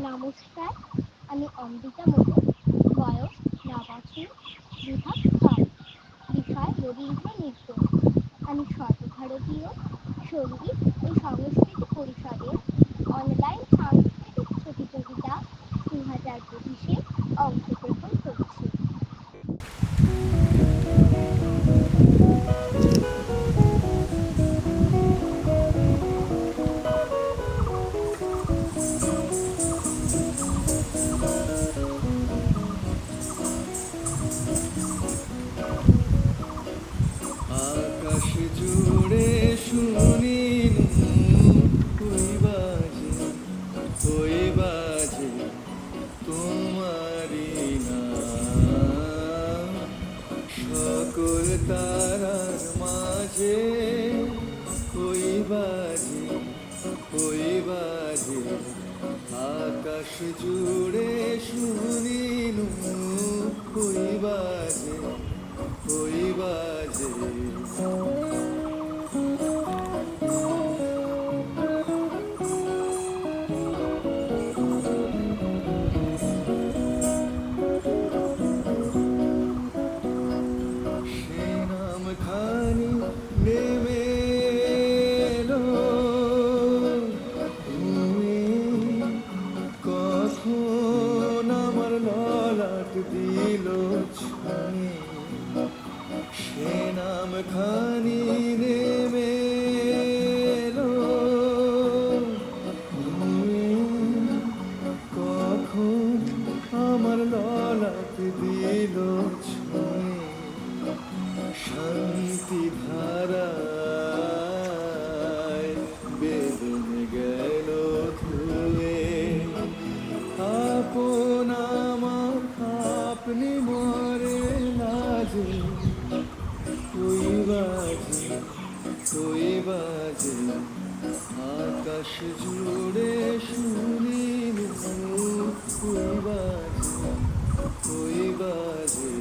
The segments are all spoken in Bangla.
নমস্কার, আমি অমৃতা মণ্ডল। বয়স ৯ বছর, বিভাগ গান, বিষয় রবীন্দ্র নৃত্য। আমি সর্বভারতীয় সঙ্গীত ও সংস্কৃতি পরিষদের অনলাইন সাংস্কৃতিক প্রতিযোগিতা ২০২৫-এ অংশগ্রহণ করছি। আকাশ জুড়ে শুনিনু ওই বাজে তোমারি নাম। সকল তারার মাঝে ওই বাজে আকাশ জুড়ে শুনিনু ওই বাজে সে নাম খানি নেমে এলো তুমি কখন আমার ললাট দিল ছুঁয়ে। সে নাম খানি নেমে এলো তুমি কখন আমার ললাট দিল ছুঁয়ে। শান্তি ধারায় বেদনে গেল ধুয়ে। আপন আমার আপনি মরে লাজে ওই বাজে আকাশ জুড়ে শুনিনু ওই বাজে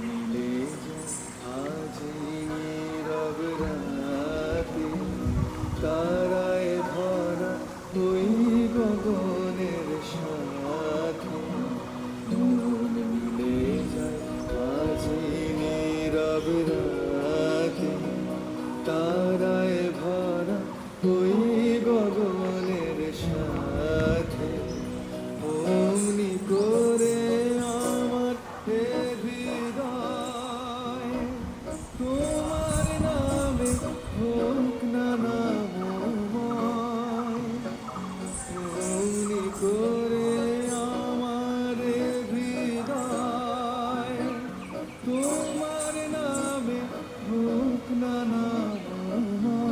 মিলে আজি নীরব রাতে তারায় ভরা ওই গগনের সাথে। মন মিলে যায় আজি নীরব রাতে তারায় ভরা ওই গগনের সাথে। অমনি করে আমার হে হৃদয় তোমার নামে হোক না নামময়। অমনি করে আমার হৃদয় তোমার নামে হোক না নামময়।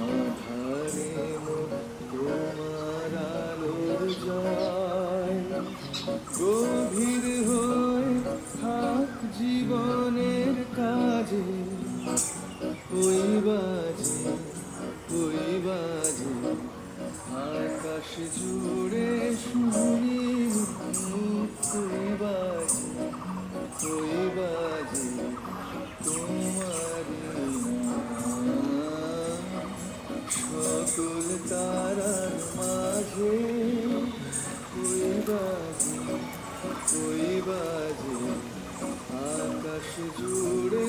আধারে মোর তোমার আলোর জয় গভীর হয়ে থাক জীবনের কাজে। ওই বাজে আকাশ জুড়ে শুনিনু ওই বাজে তোমারি নাম। সকল তারার মাঝে ওই বাজে আকাশ জুড়ে